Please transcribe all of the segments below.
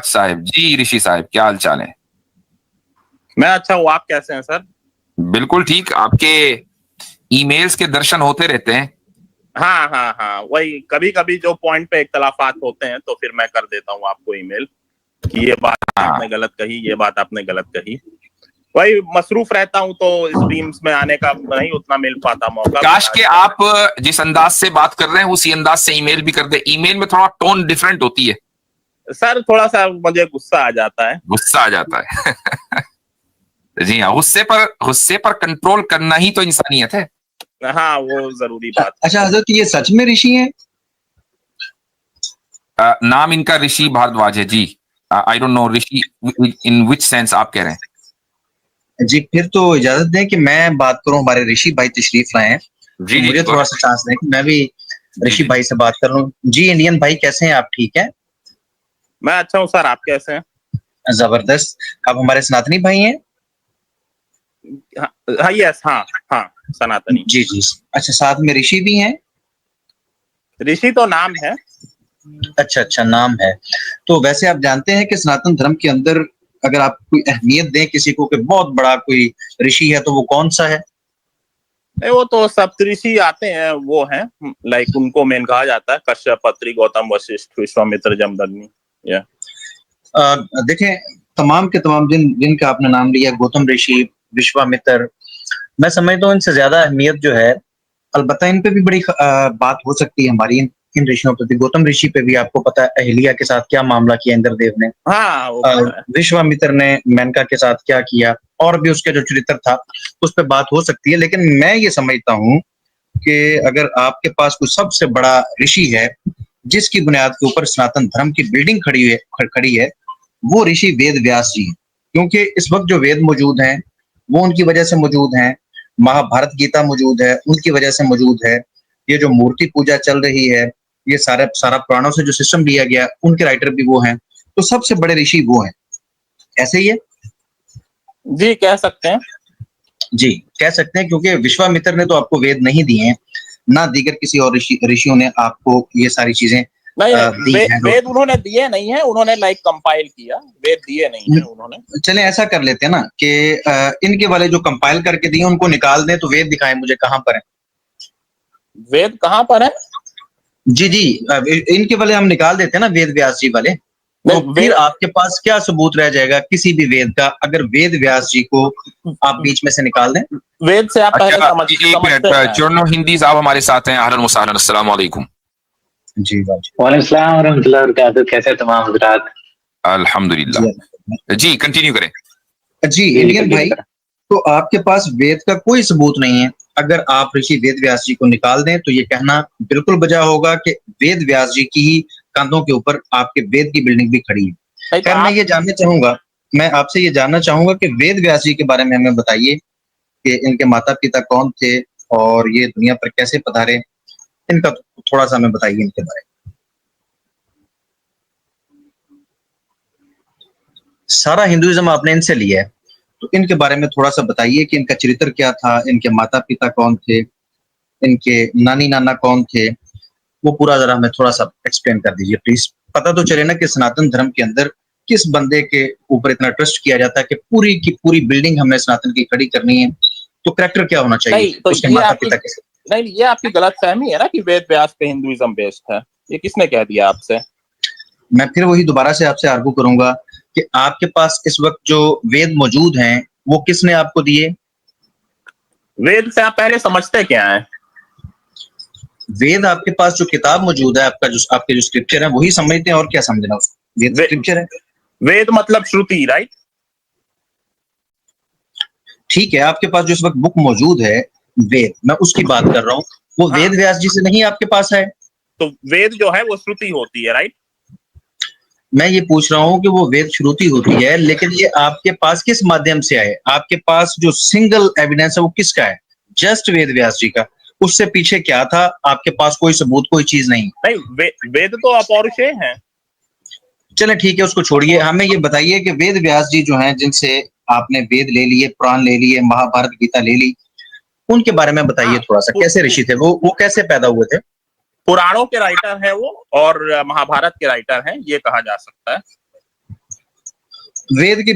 साहब जी, ऋषि साहब क्या हाल चाल है? मैं अच्छा हूँ, आप कैसे हैं सर? बिल्कुल ठीक। आपके ईमेल्स के दर्शन होते रहते हैं। हाँ हाँ हाँ, वही कभी कभी जो पॉइंट पे इख्तलाफात होते हैं तो फिर मैं कर देता हूँ आपको ईमेल कि ये बात हाँ, आपने गलत कही, ये बात आपने गलत कही। वही मसरूफ रहता हूँ तो स्ट्रीम्स में आने का नहीं उतना मिल पाता मौका। काश के आप जिस अंदाज से बात कर रहे हैं उसी अंदाज से ईमेल भी कर दे। ईमेल में थोड़ा टोन डिफरेंट होती है। सर थोड़ा सा मुझे गुस्सा आ जाता है। गुस्सा आ जाता है। जी हाँ, गुस्से पर कंट्रोल करना ही तो इंसानियत है। हाँ, वो जरूरी बात है। अच्छा हजरत, ये सच में ऋषि हैं? नाम इनका ऋषि भारद्वाज है ji. I don't know rishi in which sense आप कह रहे हैं। जी, फिर तो इजाजत दें कि मैं बात करूं। हमारे ऋषि भाई तशरीफ लाए हैं, जी तो जी, मुझे थोड़ा सा चांस दें कि मैं भी ऋषि जी। भाई से बात कर लूं। जी इंडियन भाई, कैसे हैं आप? ठीक है, मैं अच्छा हूँ सर, आप कैसे हैं? जबरदस्त। आप हमारे सनातनी भाई हैं? हाँ हाँ, यस, हाँ हाँ, सनातनी। जी जी। अच्छा, साथ में ऋषि भी हैं? ऋषि तो नाम है। अच्छा अच्छा, नाम है। तो वैसे आप जानते हैं कि सनातन धर्म के अंदर अगर आप कोई अहमियत दें किसी को कि बहुत बड़ा कोई ऋषि है, तो वो कौन सा है? वो तो सप्तऋषि आते हैं, वो हैं, लाइक उनको मेन कहा जाता है, कश्यप, अत्रि, गौतम, वशिष्ठ, विश्वामित्र, जमदग्नि। या देखें, तमाम के तमाम जिनका आपने नाम लिया, गौतम ऋषि, विश्वामित्र, मैं समझता हूँ इनसे ज्यादा अहमियत जो है, अलबत्ता इन पे भी बड़ी बात हो सकती है हमारी इन ऋषियों पे भी। गौतम ऋषि पे भी आपको पता है अहिल्या के साथ क्या मामला किया इंद्रदेव ने। हाँ, वो पता है। विश्वामित्र ने मेनका के साथ क्या किया, और भी उसका जो चरित्र था उस पर बात हो सकती है। लेकिन मैं ये समझता हूँ कि अगर आपके पास कोई सबसे बड़ा ऋषि है जिसकी बुनियाद के ऊपर सनातन धर्म की बिल्डिंग खड़ी है, वो ऋषि वेद व्यास जी हैं। क्योंकि इस वक्त जो वेद मौजूद हैं वो उनकी वजह से मौजूद हैं। महाभारत गीता मौजूद है, उनकी वजह से मौजूद है। ये जो मूर्ति पूजा चल रही है, ये सारा पुराणों से जो सिस्टम लिया गया, उनके राइटर भी वो हैं। तो सबसे बड़े ऋषि वो हैं। ऐसे ही है जी, कह सकते हैं। जी, कह सकते हैं, क्योंकि विश्वामित्र ने तो आपको वेद नहीं दिए हैं, ना दीगर किसी और ऋषियों ने आपको ये सारी चीजें नहीं दी हैं। वेद उन्होंने दिए नहीं है, उन्होंने लाइक कंपाइल किया, वेद दिए नहीं है उन्होंने। चले ऐसा कर लेते हैं ना कि इनके वाले जो कंपाइल करके दिए उनको निकाल दें, तो वेद दिखाएं मुझे कहां पर है। वेद कहाँ पर है? जी जी, इनके वाले हम निकाल देते हैं ना, वेद व्यास जी वाले। तो फिर आपके पास क्या सबूत रह जाएगा किसी भी वेद का, अगर वेद व्यास जी को आप बीच में से निकाल दें? वेद से आप पहले एक मिनट, चुनो हिंदी साहब हमारे साथ हैं। अहलन वसहलन, अस्सलाम वालेकुम। जी वालेकुम सलाम रहमतुल्लाहि व बरकातहू। कैसे तमाम हजरात? अल्हम्दुलिल्लाह जी, कंटिन्यू करें। जी इंडियन भाई, तो आपके पास वेद का कोई सबूत नहीं है। अगर आप ऋषि वेद व्यास जी को निकाल दें तो ये कहना बिल्कुल बजा होगा कि वेद व्यास जी की ही कंधों के ऊपर आपके वेद की बिल्डिंग भी खड़ी है। खैर, मैं आपसे ये जानना चाहूंगा कि वेद व्यास जी के बारे में हमें बताइए कि इनके माता पिता कौन थे और ये दुनिया पर कैसे पधारे। इनका थोड़ा सा हमें बताइए इनके बारे में। सारा हिंदुइज्म आपने इनसे लिया है, तो इनके बारे में थोड़ा सा बताइए कि इनका चरित्र क्या था, इनके माता पिता कौन थे, इनके नानी नाना कौन थे, वो पूरा जरा हमें थोड़ा सा एक्सप्लेन कर दीजिए प्लीज। पता तो चले ना कि सनातन धर्म के अंदर किस बंदे के ऊपर इतना ट्रस्ट किया जाता है कि पूरी की पूरी बिल्डिंग हमने सनातन की खड़ी करनी है। तो करैक्टर क्या होना चाहिए, तो उसके माता पिता कैसे? नहीं, ये आपकी गलत फहमी है ना कि वेद व्यास पे हिंदुइज्म बेस्ड है। ये किसने कह दिया आपसे? मैं फिर वही दोबारा से आपसे आर्गू करूंगा कि आपके पास इस वक्त जो वेद मौजूद हैं वो किसने आपको दिए? वेद से आप पहले समझते क्या है? वेद आपके पास जो किताब मौजूद है, आपके जो स्क्रिप्चर है, वही समझते हैं, और क्या समझना उसको। वेद स्क्रिप्चर है। वेद मतलब श्रुति, राइट? ठीक है, आपके पास जो इस वक्त बुक मौजूद है वेद, मैं उसकी बात कर रहा हूँ। वो वेद व्यास जी से नहीं आपके पास है? तो वेद जो है वो श्रुति होती है, राइट? मैं ये पूछ रहा हूँ कि वो वेद श्रुति होती है, लेकिन ये आपके पास किस माध्यम से आए? आपके पास जो सिंगल एविडेंस है वो किसका है? जस्ट वेद व्यास जी का। उससे पीछे क्या था? आपके पास कोई सबूत, कोई चीज नहीं? नहीं, वेद तो अपौरुषेय हैं। चले ठीक है, उसको छोड़िए। हमें ये बताइए कि वेद व्यास जी जो हैं, जिनसे आपने वेद ले लिए, पुराण ले लिए, महाभारत गीता ले ली, उनके बारे में बताइए थोड़ा सा। कैसे ऋषि थे वो कैसे पैदा हुए थे? पुराणों के राइटर हैं वो, और महाभारत के राइटर हैं, ये कहा जा सकता है। वेद के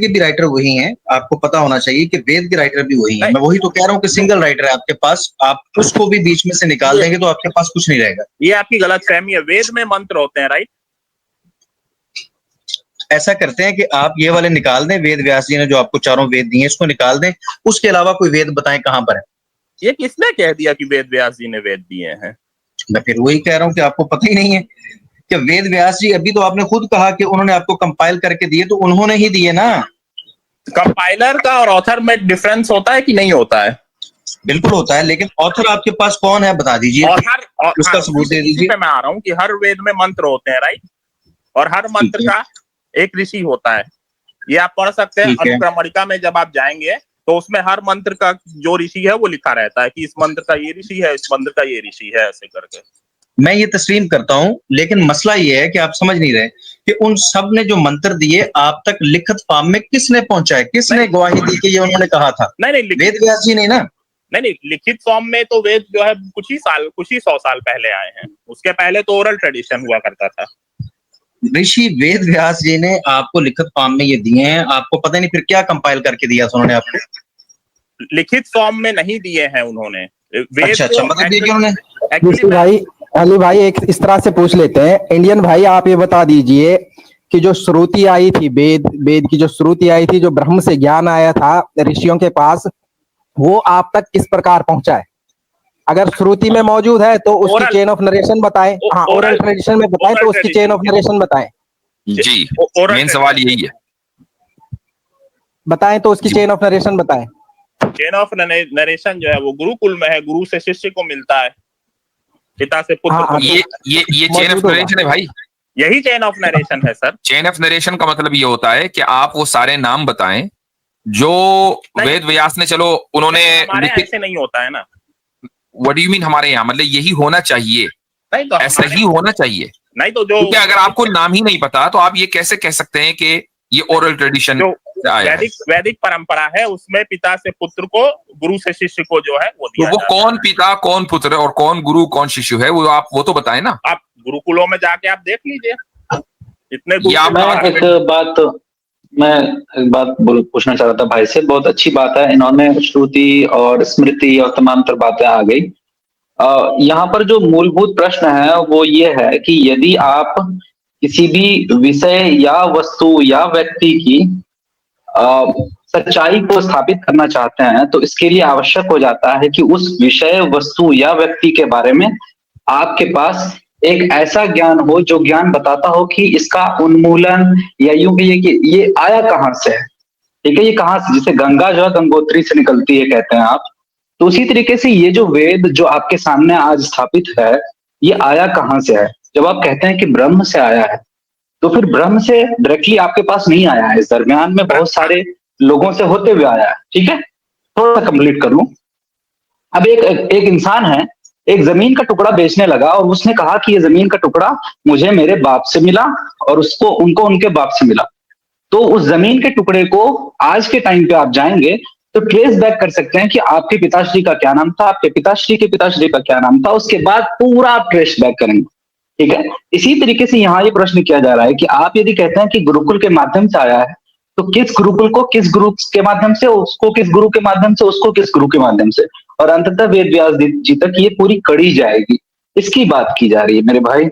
भी राइटर वही हैं, आपको पता होना चाहिए कि वेद के राइटर भी वही हैं। नहीं। मैं वही तो कह रहा हूँ कि सिंगल राइटर है आपके पास, आप उसको भी बीच में से निकाल देंगे तो आपके पास कुछ नहीं रहेगा। ये आपकी गलतफहमी है, वेद में मंत्र होते हैं, राइट? ऐसा करते हैं कि आप ये वाले निकाल दें, वेद व्यास जी ने जो आपको चारों वेद दिए इसको निकाल दें, उसके अलावा कोई वेद बताएं कहाँ पर है। ये किसने कह दिया कि वेद व्यास जी ने वेद दिए हैं? मैं फिर वही कह रहा हूँ कि आपको पता ही नहीं है कि वेद व्यास जी, अभी तो आपने खुद कहा कि उन्होंने आपको कंपाइल करके दिए, तो उन्होंने ही दिए ना। कंपाइलर का और ऑथर में डिफरेंस होता है कि नहीं होता है? बिल्कुल होता है, लेकिन ऑथर आपके पास कौन है बता दीजिए, उसका सबूत दे दीजिए। पे मैं आ रहा हूँ कि हर वेद में मंत्र होते हैं, राइट? और हर मंत्र का एक ऋषि होता है। ये आप पढ़ सकते हैं अनुक्रमणिका में, जब आप जाएंगे तो उसमें हर मंत्र का जो ऋषि है वो लिखा रहता है कि इस मंत्र का ये ऋषि है, इस मंत्र का ये ऋषि है, ऐसे करके। मैं ये तस्लीम करता हूं, लेकिन मसला ये है कि आप समझ नहीं रहे कि उन सब ने जो मंत्र दिए आप तक लिखित फॉर्म में किसने पहुंचाए, किसने गवाही दी कि ये उन्होंने कहा था? नहीं, वेद व्यास जी ने ना। नहीं, लिखित फॉर्म में तो वेद जो है कुछ ही 100 साल पहले आए हैं। उसके पहले तो ओरल ट्रेडिशन हुआ करता था। ऋषि वेद व्यास जी ने आपको लिखित फॉर्म में ये दिए हैं, आपको पता नहीं फिर क्या कंपाइल करके दिया था उन्होंने आपको? लिखित फॉर्म में नहीं दिए हैं उन्होंने। अच्छा, मतलब ये कि उन्होंने अली भाई एक इस तरह से पूछ लेते हैं, इंडियन भाई आप ये बता दीजिए कि जो श्रुति आई थी, वेद की जो श्रुति आई थी, जो ब्रह्म से ज्ञान आया था ऋषियों के पास, वो आप तक किस प्रकार पहुंचा है? अगर श्रुति में मौजूद है तो उसकी चेन ऑफ नरेशन बताएं। हाँ, ओरल ट्रेडिशन में बताएं तो उसकी चेन ऑफ नरेशन बताएं। जी, मेन सवाल यही है, बताएं तो उसकी चेन ऑफ नरेशन बताएं। चेन ऑफ नरेशन जो है वो गुरुकुल में है, गुरु से शिष्य को मिलता है, पिता से पुत्र को। ये चेन ऑफ नरेशन है भाई, यही चेन ऑफ नरेशन है सर। चेन ऑफ नरेशन का मतलब ये होता है कि आप वो सारे नाम बताएं जो वेद व्यास ने, चलो उन्होंने ऐसे नहीं होता है ना। व्हाट डू यू मीन हमारे यहाँ? मतलब यही होना चाहिए, नहीं तो ऐसा ही होना चाहिए। नहीं तो जो, क्योंकि अगर आपको नाम ही नहीं पता तो आप ये कैसे कह सकते हैं कि ये ओरल ट्रेडिशन वैदिक परंपरा है, उसमें पिता से पुत्र को, गुरु से शिष्य को जो है वो दिया तो वो कौन पिता, कौन पुत्र और कौन गुरु, कौन शिष्य है, वो आप वो तो बताएं ना। आप गुरुकुलों में जाके आप देख लीजिए, इतने मैं एक बात पूछना चाह रहा था भाई से। बहुत अच्छी बात है, इन्होंने श्रुति और स्मृति और तमाम तर बातें आ गई। यहाँ पर जो मूलभूत प्रश्न है वो ये है कि यदि आप किसी भी विषय या वस्तु या व्यक्ति की सच्चाई को स्थापित करना चाहते हैं तो इसके लिए आवश्यक हो जाता है कि उस विषय, वस्तु या व्यक्ति के बारे में आपके पास एक ऐसा ज्ञान हो जो ज्ञान बताता हो कि इसका उन्मूलन, या यूं कहिए कि ये आया कहां से है। ठीक है, ये कहां से, जैसे गंगा जो है गंगोत्री से निकलती है कहते हैं आप, तो उसी तरीके से ये जो वेद जो आपके सामने आज स्थापित है ये आया कहां से है? जब आप कहते हैं कि ब्रह्म से आया है तो फिर ब्रह्म से डायरेक्टली आपके पास नहीं आया है, इस दरमियान में बहुत सारे लोगों से होते हुए आया है। ठीक है, थोड़ा सा कंप्लीट कर लूं। अब एक इंसान है, एक जमीन का टुकड़ा बेचने लगा और उसने कहा कि ये जमीन का टुकड़ा मुझे मेरे बाप से मिला और उनको उनके बाप से मिला। तो उस जमीन के टुकड़े को आज के टाइम पे आप जाएंगे तो ट्रेस बैक कर सकते हैं कि आपके पिताश्री का क्या नाम था, आपके पिताश्री के पिताश्री का क्या नाम था, उसके बाद पूरा आप ट्रेस बैक करेंगे। ठीक है, इसी तरीके से यहाँ ये प्रश्न किया जा रहा है कि आप यदि कहते हैं कि गुरुकुल के माध्यम से आया है तो किस गुरुकुल को किस गुरु के माध्यम से, उसको किस गुरु के माध्यम से, उसको किस गुरु के माध्यम से, और अंततः वेद व्यास जी तक ये पूरी कड़ी जाएगी, इसकी बात की जा रही है मेरे भाई।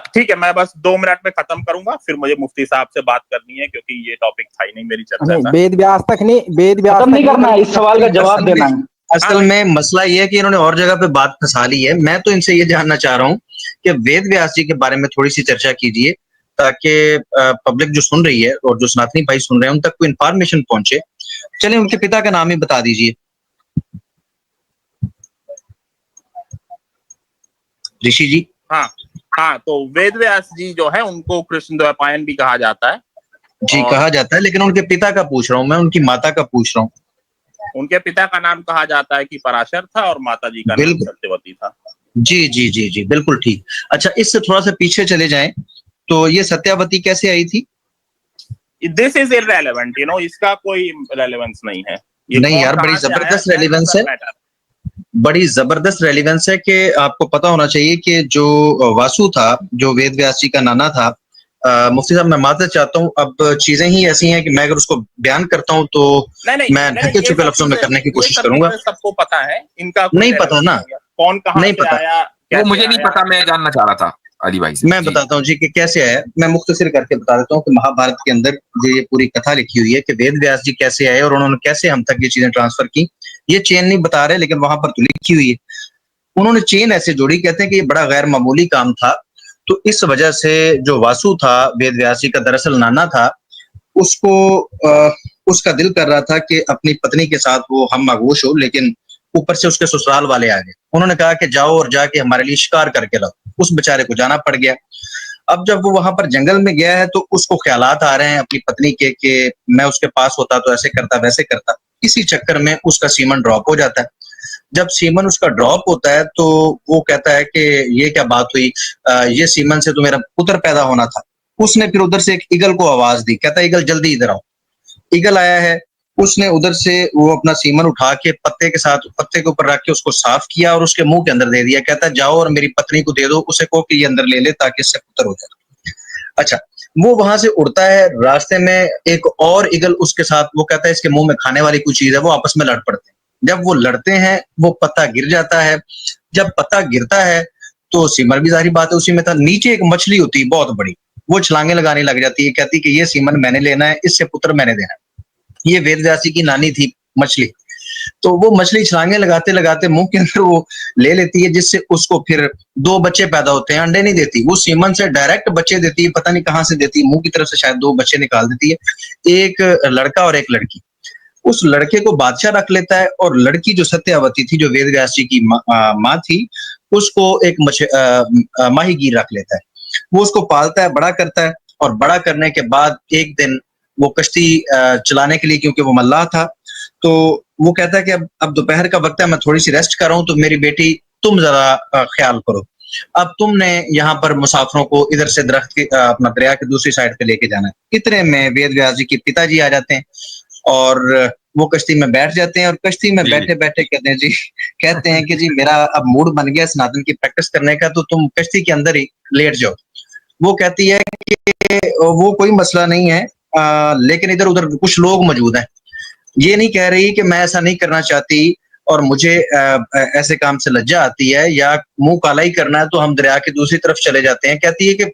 ठीक है, मैं बस 2 मिनट में खत्म करूंगा, फिर मुझे मुफ्ती साहब से बात करनी है क्योंकि ये टॉपिक था ही नहीं मेरी चर्चा का। वेद व्यास तक नहीं करना है, इस सवाल का जवाब देना है। असल में मसला ये है कि इन्होंने और जगह पे बात फंसा ली है। मैं तो इनसे ये जानना चाह रहा हूँ कि वेद व्यास जी के बारे में थोड़ी सी चर्चा कीजिए ताकि पब्लिक जो सुन रही है और जो सनातनी भाई सुन रहे हैं उन तक कोई इन्फॉर्मेशन पहुंचे। चलिए उनके पिता का नाम ही बता दीजिए। ऋषि जी। हाँ, तो वेद व्यास जी जो है उनको कृष्ण द्वैपायन भी कहा जाता है जी, कहा जाता है, लेकिन उनके पिता का पूछ रहा हूँ मैं, उनकी माता का पूछ रहा हूँ। उनके पिता का नाम कहा जाता है कि पराशर था और माता जी का नाम सत्यवती था। जी जी जी जी, बिल्कुल ठीक। अच्छा, इससे थोड़ा सा पीछे चले जाएं तो ये सत्यावती कैसे आई थी? दिस इज इररेलेवेंट, इसका कोई रेलेवेंस नहीं है। नहीं यार, बड़ी जबरदस्त रेलेवेंस है, बड़ी जबरदस्त रेलेवेंस है कि आपको पता होना चाहिए कि जो वासु था, जो वेद व्यास जी का नाना था, मुफ्ती साहब मैं माफी चाहता हूँ, अब चीजें ही ऐसी हैं कि मैं अगर उसको बयान करता हूँ तो मैं ढके छुपे लफ्जों में करने की कोशिश करूंगा। सबको पता है, इनका नहीं पता ना, कौन कहाँ नहीं से पता, आया, वो कैसे मुझे नहीं आया। पता, मैं जानना चाह रहा था अली भाई से। मैं बताता हूँ जी कि कैसे आया। मैं मुख्तसर करके बता देता हूँ कि महाभारत के अंदर ये पूरी कथा लिखी हुई है कि वेद व्यास जी कैसे आए और उन्होंने कैसे हम तक ये चीजें ट्रांसफर की। ये चेन नहीं बता रहे, लेकिन वहां पर तो लिखी हुई है। उन्होंने चेन ऐसे जोड़ी, कहते हैं कि ये बड़ा गैर मामूली काम था। तो इस वजह से जो वासु था वेद व्यास जी का, दरअसल नाना था, उसको उसका दिल कर रहा था कि अपनी पत्नी के साथ वो हम आगोश हो, लेकिन ऊपर से उसके ससुराल वाले आ गए। उन्होंने कहा कि जाओ और जाके हमारे लिए शिकार करके लाओ। उस बेचारे को जाना पड़ गया। अब जब वो वहां पर जंगल में गया है तो उसको ख्यालात आ रहे हैं अपनी पत्नी के कि मैं उसके पास होता तो ऐसे करता वैसे करता। इसी चक्कर में उसका सीमन ड्रॉप हो जाता है। जब सीमन उसका ड्रॉप होता है तो वो कहता है कि ये क्या बात हुई, ये सीमन से तो मेरा पुत्र पैदा होना था। उसने फिर उधर से एक ईगल को आवाज दी, कहता है ईगल जल्दी इधर आओ। ईगल आया है, उसने उधर से वो अपना सीमन उठा के पत्ते के साथ पत्ते के ऊपर रख के उसको साफ किया और उसके मुंह के अंदर दे दिया। कहता है जाओ और मेरी पत्नी को दे दो, उसे को कि ये अंदर ले ले ताकि इससे पुत्र हो जाए। अच्छा, वो वहां से उड़ता है, रास्ते में एक और ईगल उसके साथ, वो कहता है इसके मुंह में खाने वाली कुछ चीज है। वो आपस में लड़ पड़ते हैं। जब वो लड़ते हैं वो पत्ता गिर जाता है। जब पत्ता गिरता है तो सीमन भी जाहिर बात है उसी में था। नीचे एक मछली होती है बहुत बड़ी, वो छलांगे लगाने लग जाती है, कहती कि ये सीमन मैंने लेना है, इससे पुत्र मैंने देना है। ये वेद व्यास जी की नानी थी मछली। तो वो मछली छलांगे लगाते लगाते मुंह के अंदर वो ले लेती है, जिससे उसको फिर 2 बच्चे पैदा होते हैं। अंडे नहीं देती वो, सीमन से डायरेक्ट बच्चे देती है। पता नहीं कहां से देती है, मुंह की तरफ से शायद 2 बच्चे निकाल देती है, एक लड़का और एक लड़की। उस लड़के को बादशाह रख लेता है और लड़की जो सत्यावती थी, जो वेद व्यास जी की माँ थी, उसको एक माहीगीर रख लेता है। वो उसको पालता है, बड़ा करता है, और बड़ा करने के बाद एक दिन वो कश्ती चलाने के लिए, क्योंकि वो मल्लाह था, तो वो कहता है कि अब दोपहर का वक्त है, मैं थोड़ी सी रेस्ट कर रहा हूँ, तो मेरी बेटी तुम जरा ख्याल करो। अब तुमने यहाँ पर मुसाफिरों को इधर से दरख्त के अपना दरिया की दूसरी साइड पे लेके जाना है। इतने में वेद व्यास जी के पिताजी आ जाते हैं और वो कश्ती में बैठ जाते हैं। और कश्ती में बैठे बैठे कहते हैं जी, कहते हैं कि जी मेरा अब मूड बन गया सनातन की प्रैक्टिस करने का, तो तुम कश्ती के अंदर ही लेट जाओ। वो कहती है कि वो कोई मसला नहीं है, लेकिन इधर उधर कुछ लोग मौजूद हैं। ये नहीं कह रही कि मैं ऐसा नहीं करना चाहती और मुझे ऐसे काम से लज्जा आती है या मुंह काला ही करना है तो हम दरिया की दूसरी तरफ चले जाते हैं। कहती है कि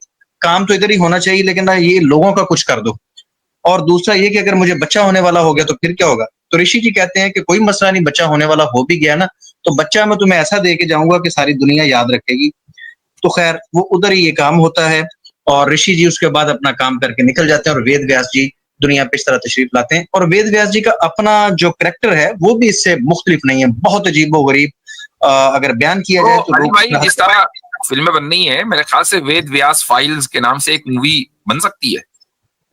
काम तो इधर ही होना चाहिए, लेकिन ना ये लोगों का कुछ कर दो। और दूसरा ये कि अगर मुझे बच्चा होने वाला हो गया तो फिर क्या होगा। तो ऋषि जी कहते हैं कि कोई मसला नहीं, बच्चा होने वाला हो भी गया ना तो बच्चा मैं तुम्हें ऐसा दे के जाऊंगा कि सारी दुनिया याद रखेगी। तो खैर वो उधर ही ये काम होता है और ऋषि जी उसके बाद अपना काम करके निकल जाते हैं और वेद व्यास जी दुनिया पे इस तरह तशरीफ लाते हैं। और वेद व्यास जी का अपना जो कैरेक्टर है वो भी इससे मुख्तलिफ नहीं है, बहुत अजीबोगरीब अगर बयान किया जाए तो अली भाई जिस तरह फिल्में बन रही है, मेरे ख्याल से वेद व्यास फाइल्स के नाम से एक मूवी बन सकती है।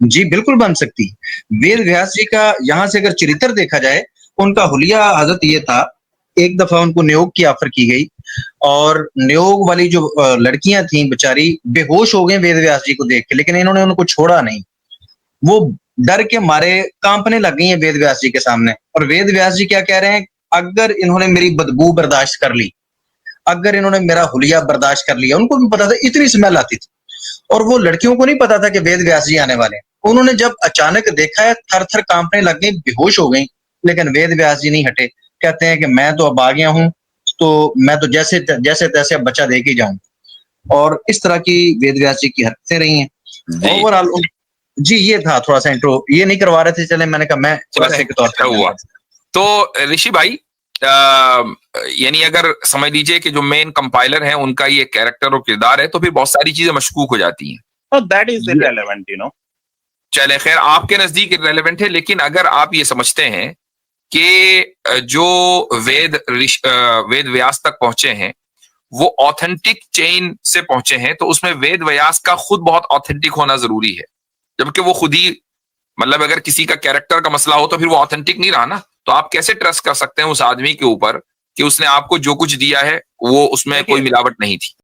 जी बिल्कुल बन सकती है। वेद व्यास जी का यहाँ से अगर चरित्र देखा जाए, उनका हुलिया हजरत ये था, एक दफा उनको नियोग की ऑफर की गई और नियोग वाली जो लड़कियां थी बेचारी बेहोश हो गई वेद व्यास जी को देख के, लेकिन इन्होंने उनको छोड़ा नहीं। वो डर के मारे कांपने लग गई है वेद व्यास जी के सामने। और वेद व्यास जी क्या कह रहे हैं, अगर इन्होंने मेरी बदबू बर्दाश्त कर ली, अगर इन्होंने मेरा हुलिया बर्दाश्त कर लिया, उनको भी पता था इतनी स्मेल आती थी और वो लड़कियों को नहीं पता था कि वेद व्यास जी आने वाले हैं। उन्होंने जब अचानक देखा है थर थर कांपने लग गई, बेहोश हो गई, लेकिन वेद व्यास जी नहीं हटे। कहते हैं कि मैं तो अब आ गया हूं, तो मैं तो जैसे जैसे तैसे अब बच्चा दे के जाऊं। और इस तरह की वेद व्यास जी की हरकतें रही हैं। ओवरऑल जी ये था थोड़ा सा इंट्रो, ये नहीं करवा रहे थे, चले मैंने कहा मैं वैसे के तौर पर हुआ। तो ऋषि भाई यानी अगर समझ लीजिए कि जो मेन कंपाइलर है उनका ये कैरेक्टर और किरदार है, तो फिर बहुत सारी चीजें मशकूक हो जाती हैं। That is irrelevant, you know. चले खैर आपके नजदीक इररिलेवेंट है, लेकिन अगर आप ये समझते हैं कि जो वेद व्यास तक पहुंचे हैं वो ऑथेंटिक चेन से पहुंचे हैं, तो उसमें वेद व्यास का खुद बहुत ऑथेंटिक होना जरूरी है, जबकि वो खुद ही मतलब अगर किसी का कैरेक्टर का मसला हो तो फिर वो ऑथेंटिक नहीं रहा ना। तो आप कैसे ट्रस्ट कर सकते हैं उस आदमी के ऊपर कि उसने आपको जो कुछ दिया है वो उसमें कोई मिलावट नहीं थी।